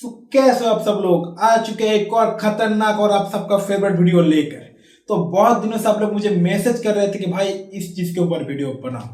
कैसे हो आप सब लोग। आ चुके हैं एक और खतरनाक और आप सबका फेवरेट वीडियो लेकर। तो बहुत दिनों से आप लोग मुझे मैसेज कर रहे थे कि भाई इस चीज के ऊपर वीडियो बनाओ,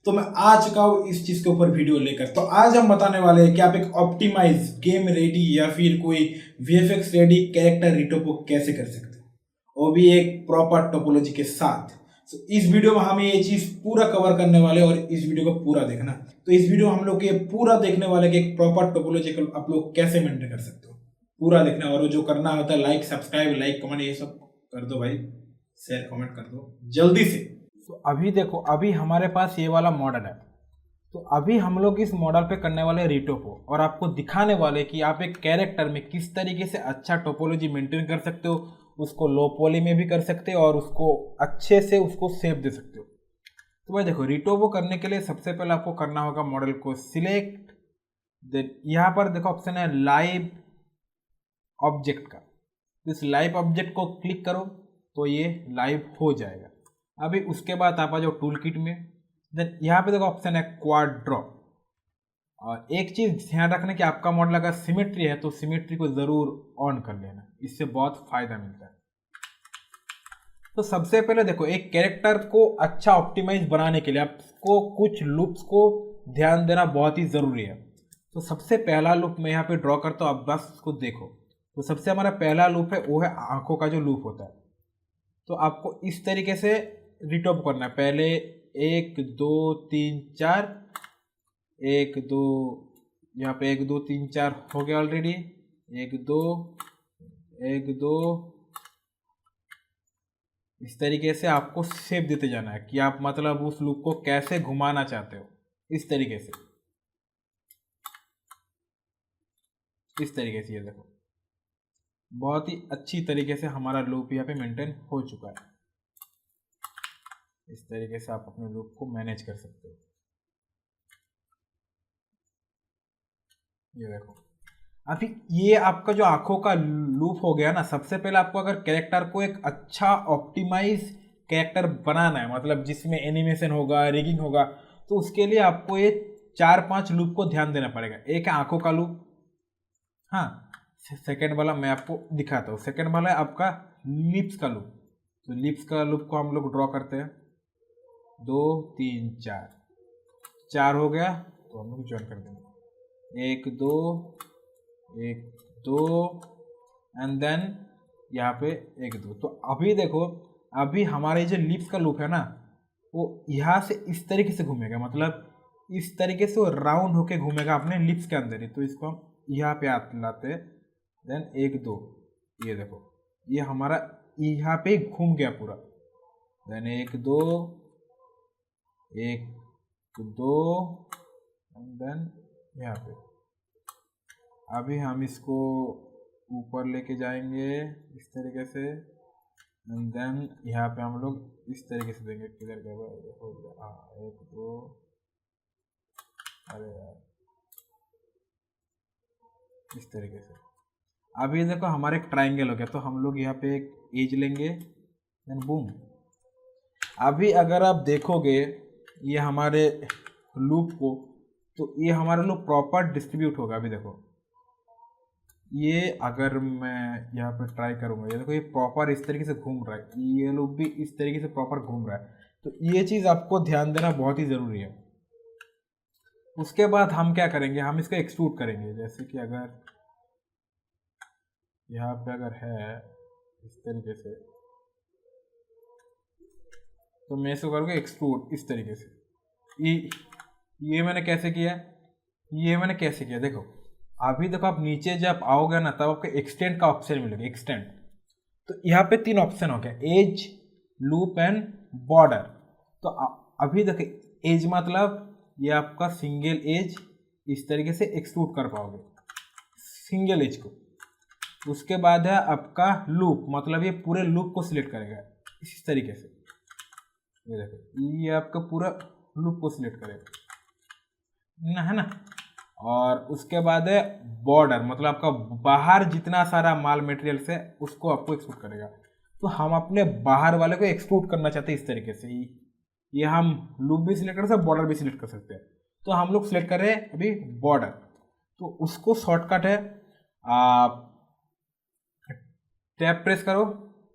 तो मैं आ चुका हूँ इस चीज के ऊपर वीडियो लेकर। तो आज हम बताने वाले हैं कि आप एक ऑप्टिमाइज गेम रेडी या फिर कोई वीएफएक्स रेडी कैरेक्टर रिटोपो कैसे कर सकते हो, वो भी एक प्रॉपर टोपोलॉजी के साथ। तो इस वीडियो में हम ये चीज पूरा कवर करने वाले और इस वीडियो को पूरा देखना। तो इस वीडियो में हम लोग ये पूरा देखने वाले कि एक प्रॉपर टोपोलॉजिकल आप लोग कैसे मेंटेन कर सकते हो, पूरा देखना। और जो करना होता है लाइक सब्सक्राइब लाइक कमेंट ये सब कर दो भाई, शेयर कमेंट कर दो जल्दी से। तो अभी देखो, अभी हमारे पास ये वाला मॉडल है। तो अभी हम लोग इस मॉडल पे करने वाले रिटोपो और आपको दिखाने वाले कि आप एक कैरेक्टर में किस तरीके से अच्छा टोपोलॉजी मेंटेन कर सकते हो, उसको लो पॉली में भी कर सकते हो और उसको अच्छे से उसको सेव दे सकते हो। तो भाई देखो, रिटोपो करने के लिए सबसे पहले आपको करना होगा मॉडल को सिलेक्ट, देन यहाँ पर देखो ऑप्शन है लाइव ऑब्जेक्ट का। इस लाइव ऑब्जेक्ट को क्लिक करो तो ये लाइव हो जाएगा। अभी उसके बाद आप आ जाओ टूल किट में, देन यहाँ पे देखो ऑप्शन है क्वाड ड्रॉ। और एक चीज ध्यान रखना कि आपका मॉडल अगर सिमेट्री है तो सिमेट्री को जरूर ऑन कर लेना, इससे बहुत फायदा मिलता है। तो सबसे पहले देखो, एक कैरेक्टर को अच्छा ऑप्टिमाइज बनाने के लिए आपको कुछ लूप्स को ध्यान देना बहुत ही जरूरी है। तो सबसे पहला लूप मैं यहाँ पे ड्रॉ करता हूँ, आप बस उसको देखो। तो सबसे हमारा पहला लूप है वो है आंखों का जो लूप होता है। तो आपको इस तरीके से रिटॉप करना है। पहले 1 2 3 4, 1 2, यहाँ पे 1 2 3 4 हो गया ऑलरेडी। 1 2 1 2, इस तरीके से आपको शेप देते जाना है कि आप मतलब उस लूप को कैसे घुमाना चाहते हो। इस तरीके से, इस तरीके से ये देखो, बहुत ही अच्छी तरीके से हमारा लूप यहाँ पे मेंटेन हो चुका है। इस तरीके से आप अपने लूप को मैनेज कर सकते हो। ये देखो, अभी ये आपका जो आंखों का लूप हो गया ना। सबसे पहले आपको अगर कैरेक्टर को एक अच्छा ऑप्टिमाइज कैरेक्टर बनाना है, मतलब जिसमें एनिमेशन होगा रिगिंग होगा, तो उसके लिए आपको ये 4-5 लूप को ध्यान देना पड़ेगा। एक है आंखों का लूप, हाँ। सेकेंड वाला मैं आपको दिखाता हूँ। सेकेंड वाला है आपका लिप्स का लूप। तो लिप्स का लूप को हम लोग ड्रॉ करते हैं। 2 3 4, 4 हो गया तो हम लोग ज्वाइन कर देंगे। 1 2 1 2 एंड देन यहाँ पे 1 2। तो अभी देखो, अभी हमारे जो लिप्स का लूप है ना, वो यहाँ से इस तरीके से घूमेगा, मतलब इस तरीके से वो राउंड होके घूमेगा अपने लिप्स के अंदर ही। तो इसको हम यहाँ पे लाते हैं। देन 1 2, ये देखो ये हमारा यहाँ पे घूम गया पूरा। देन 1 2 1 2 एंड देन यहाँ पे। अभी हम इसको ऊपर लेके जाएंगे इस तरीके से एंड देन यहाँ पे हम लोग इस तरीके से देंगे। किधर गया हो गया, हाँ 1 2, अरे यार इस तरीके से। अभी देखो हमारे एक ट्राइंगल हो गया। तो हम लोग यहाँ पे एक एज लेंगे देन बूम। अभी अगर आप देखोगे ये हमारे लूप को, तो ये हमारा लूप प्रॉपर डिस्ट्रीब्यूट होगा। अभी देखो ये अगर मैं यहाँ पे ट्राई करूँगा, ये देखो ये प्रॉपर इस तरीके से घूम रहा है, ये लूप भी इस तरीके से प्रॉपर घूम रहा है। तो ये चीज़ आपको ध्यान देना बहुत ही ज़रूरी है। उसके बाद हम क्या करेंगे, हम इसको एक्सट्रूड करेंगे। जैसे कि अगर यहाँ पे अगर है इस तरीके से, तो मैं इसको करूँगा एक्सट्रूड इस तरीके से। ये मैंने कैसे किया, देखो अभी देखो आप नीचे जब आओगे ना, तब आपको एक्सटेंड का ऑप्शन मिलेगा। एक्सटेंड, तो यहाँ पे 3 ऑप्शन हो गया, एज लूप एंड बॉर्डर। तो अभी देखो एज मतलब ये आपका सिंगल एज इस तरीके से एक्सट्रूड कर पाओगे, सिंगल एज को। उसके बाद है आपका लूप, मतलब ये पूरे लूप को सिलेक्ट करेगा इस तरीके से। ये देखो ये आपका पूरा लूप को सिलेक्ट करेगा ना, है ना। और उसके बाद है बॉर्डर, मतलब आपका बाहर जितना सारा माल मटेरियल है उसको आपको एक्सट्रूड करेगा। तो हम अपने बाहर वाले को एक्सट्रूड करना चाहते हैं इस तरीके से ही। ये हम लूप भी सिलेक्ट कर सकते हैं, बॉर्डर भी सिलेक्ट कर सकते हैं। तो हम लोग सिलेक्ट कर रहे हैं अभी बॉर्डर। तो उसको शॉर्टकट है, आप टैप प्रेस करो,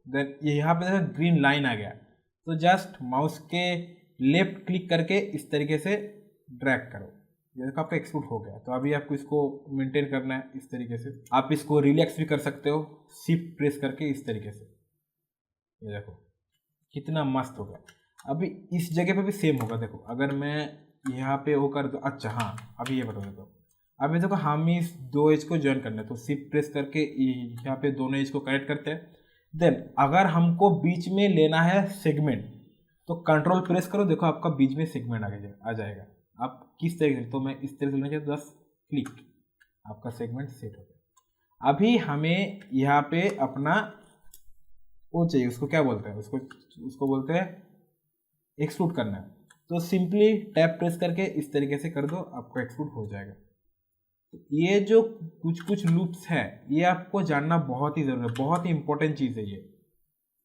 देन यहाँ पे देखो ग्रीन लाइन आ गया, तो जस्ट माउस के लेफ्ट क्लिक करके इस तरीके से ड्रैग करो, ये देखो आपका एक्सपोर्ट हो गया। तो अभी आपको इसको मेंटेन करना है इस तरीके से। आप इसको रिलैक्स भी कर सकते हो शिफ्ट प्रेस करके इस तरीके से, ये देखो कितना मस्त हो गया। अभी इस जगह पे भी सेम होगा, देखो अगर मैं यहाँ पे वो कर दो, अच्छा हाँ अभी ये बता देता हूँ। अभी देखो हम इस दो एज को ज्वाइन करना है, तो शिफ्ट प्रेस करके यहाँ पे दोनों एज को कनेक्ट करते हैं। देन अगर हमको बीच में लेना है सेगमेंट, तो कंट्रोल प्रेस करो, देखो आपका बीच में सेगमेंट आ जाएगा। आप किस तरीके से, तो मैं इस तरह से लेना चाहिए, 10 क्लिक, आपका सेगमेंट सेट हो गया। अभी हमें यहाँ पे अपना वो चाहिए, उसको क्या बोलते हैं, उसको बोलते हैं एक्सट्रूड करना है। तो सिंपली टैप प्रेस करके इस तरीके से कर दो, आपको एक्सट्रूड हो जाएगा। तो ये जो कुछ कुछ लूप्स है ये आपको जानना बहुत ही ज़रूरी है, बहुत ही इंपॉर्टेंट चीज़ है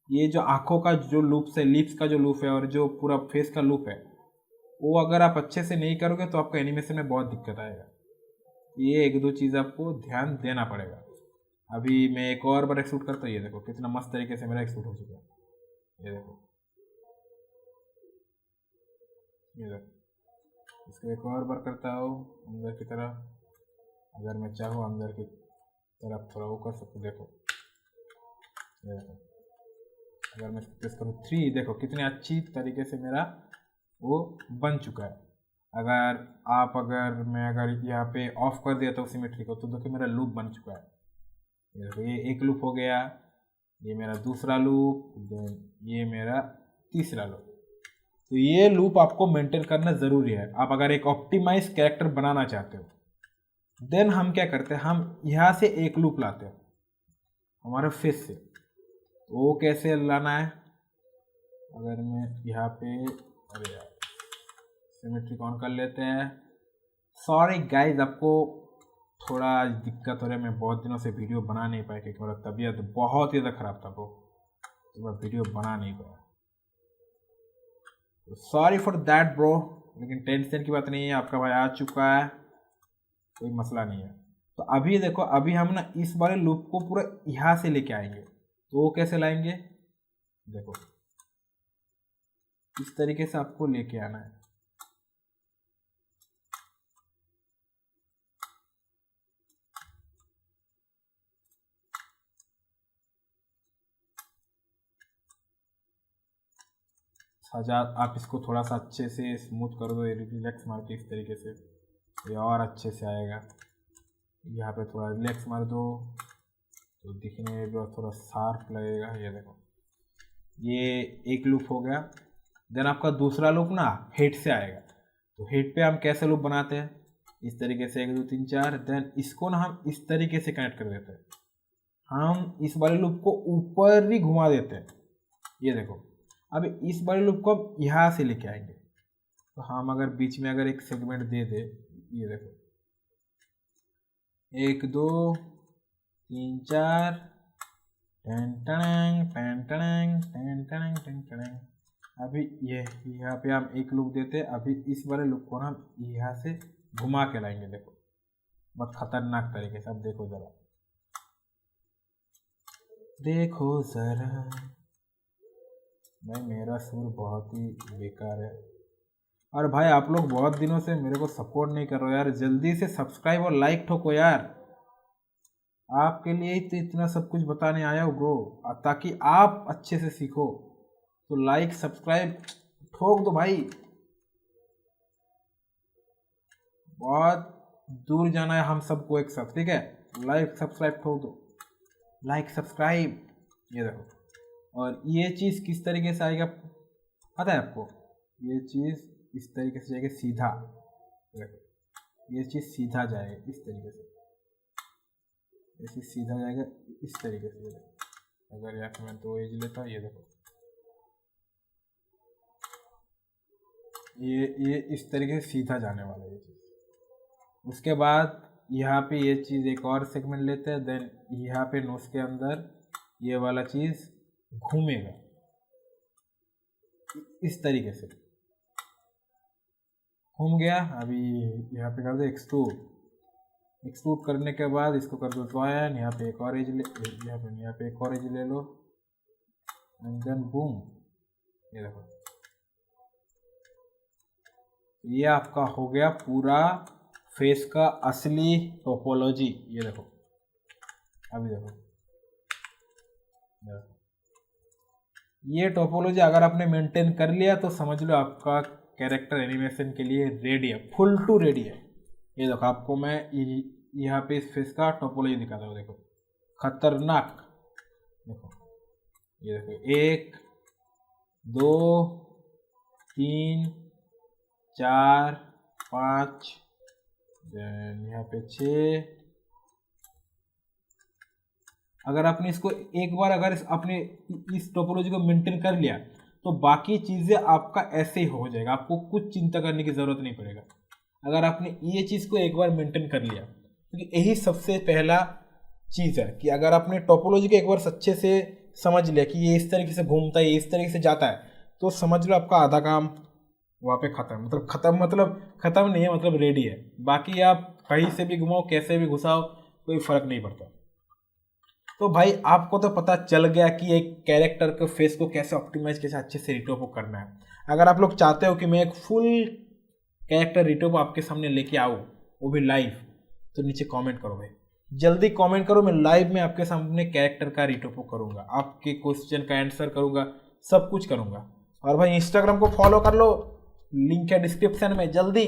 ये जो आंखों का जो लूप्स है, लिप्स का जो लूप है और जो पूरा फेस का लूप है, वो अगर आप अच्छे से नहीं करोगे तो आपका एनिमेशन में बहुत दिक्कत आएगा। ये एक दो चीज़ आपको ध्यान देना पड़ेगा। अभी मैं एक और बार एक्सट्रूड करता हूँ, ये देखो कितना मस्त तरीके से मेरा एक्सट्रूड हो चुका है, ये देखो इसको एक और बार करता हूँ अंदर की तरफ। अगर मैं चाहूँ अंदर की तरफ थोड़ा वो कर सकूँ, देखो ये देखो, अगर मैं प्रेस करूँ 3, देखो कितने अच्छी तरीके से मेरा वो बन चुका है। अगर मैं यहाँ पे ऑफ कर दिया तो सिमेट्री को, तो देखो मेरा लूप बन चुका है। ये देखो ये एक लूप हो गया, ये मेरा दूसरा लूप, देन ये मेरा तीसरा लूप। तो ये लूप आपको मेंटेन करना ज़रूरी है। आप अगर एक ऑप्टिमाइज कैरेक्टर बनाना चाहते हो, देन हम क्या करते हैं, हम यहाँ से एक लूप लाते हैं हमारे फेस से। तो वो कैसे लाना है, अगर मैं यहाँ पे, अरे यार सिमेट्री ऑन कर लेते हैं। सॉरी गाइज, आपको थोड़ा दिक्कत हो रहा है, मैं बहुत दिनों से वीडियो बना नहीं पाया क्योंकि मेरा तबीयत बहुत ही ज़्यादा ख़राब था, तो मैं वीडियो बना नहीं पाया। सॉरी फॉर दैट ब्रो, लेकिन टेंशन की बात नहीं है, आपका भाई आ चुका है, कोई मसला नहीं है। तो अभी देखो, अभी हम ना इस वाले लूप को पूरा यहाँ से लेके आएंगे। तो वो कैसे लाएंगे, देखो इस तरीके से आपको लेके आना है। आप इसको थोड़ा सा अच्छे से स्मूथ कर दो, रिलैक्स मार के इस तरीके से, ये और अच्छे से आएगा। यहाँ पे थोड़ा रिलैक्स मार दो तो दिखने में भी थोड़ा शार्प लगेगा। ये देखो ये एक लूप हो गया। देन आपका दूसरा लूप ना हेड से आएगा। तो हेड पे हम कैसे लूप बनाते हैं, इस तरीके से 1 2 3 4। देन इसको ना हम इस तरीके से कनेक्ट कर देते हैं, हम इस वाले लूप को ऊपर ही घुमा देते हैं। ये देखो अब इस वाले लूप को हम यहाँ से लेके आएंगे। तो हम अगर बीच में अगर एक सेगमेंट दे दे, ये देखो 1 2 3 4, अभी ये यहाँ पे हम एक लूप देते हैं। अभी इस वाले लूप को हम यहाँ से घुमा के लाएंगे, देखो बहुत खतरनाक तरीके से। अब देखो जरा, देखो जरा भाई, मेरा सुर बहुत ही बेकार है। और भाई आप लोग बहुत दिनों से मेरे को सपोर्ट नहीं कर रहे हो यार, जल्दी से सब्सक्राइब और लाइक ठोको यार। आपके लिए ही तो इतना सब कुछ बताने आया हो ब्रो, ताकि आप अच्छे से सीखो। तो लाइक सब्सक्राइब ठोक दो भाई, बहुत दूर जाना है हम सबको एक साथ, ठीक है। लाइक सब्सक्राइब ठोक दो, लाइक सब्सक्राइब। ये देखो, और ये चीज़ किस तरीके से आएगा पता है आपको, ये चीज़ इस तरीके से जाएगा सीधा। देखो ये चीज़ सीधा जाएगा इस तरीके से, ये चीज़ सीधा जाएगा इस तरीके से। अगर यहाँ पे मैं 2 एज लेता हूँ, ये देखो ये इस तरीके से सीधा जाने वाला है ये चीज़। उसके बाद यहाँ पे ये चीज़ एक और सेगमेंट लेते हैं। देन यहाँ पे नोज के अंदर ये वाला चीज़ घूमेगा इस तरीके से, घूम गया। अभी यहाँ पे कर दो एक्सट्रूड, एक्सट्रूड करने के बाद इसको कर दो ज्वाइन, यहाँ पे एक और एज ले, यहाँ पे एक और एज ले लो एंड देन बूम, ये देखो ये आपका हो गया पूरा फेस का असली टोपोलॉजी। ये देखो अभी देखो ये टोपोलॉजी अगर आपने मेंटेन कर लिया तो समझ लो आपका कैरेक्टर एनिमेशन के लिए रेडी है, फुल टू रेडी है। ये देखो आपको मैं यहाँ पे इस फेस का टोपोलॉजी दिखाता हूँ, देखो खतरनाक। देखो ये देखो 1 2 3 4 5 यहाँ पे 6। अगर आपने इसको एक बार अगर आपने इस टोपोलॉजी को मेंटेन कर लिया तो बाकी चीज़ें आपका ऐसे ही हो जाएगा, आपको कुछ चिंता करने की ज़रूरत नहीं पड़ेगा अगर आपने ये चीज़ को एक बार मेंटेन कर लिया। क्योंकि यही सबसे पहला चीज़ है कि अगर आपने टोपोलॉजी को एक बार अच्छे से समझ लिया कि ये इस तरीके से घूमता है, ये इस तरीके से जाता है, तो समझ लो आपका आधा काम वहाँ पे ख़त्म। मतलब ख़त्म नहीं है, मतलब रेडी है। बाकी आप कहीं से भी घुमाओ, कैसे भी घुसाओ, कोई फ़र्क नहीं पड़ता। तो भाई आपको तो पता चल गया कि एक कैरेक्टर के फेस को कैसे ऑप्टिमाइज, कैसे अच्छे से रिटोपो करना है। अगर आप लोग चाहते हो कि मैं एक फुल कैरेक्टर रिटोपो आपके सामने लेके आऊँ, वो भी लाइव, तो नीचे कमेंट करो भाई, जल्दी कमेंट करो। मैं लाइव में आपके सामने कैरेक्टर का रिटोपो करूँगा, आपके क्वेश्चन का आंसर करूँगा, सब कुछ करूँगा। और भाई इंस्टाग्राम को फॉलो कर लो, लिंक है डिस्क्रिप्शन में, जल्दी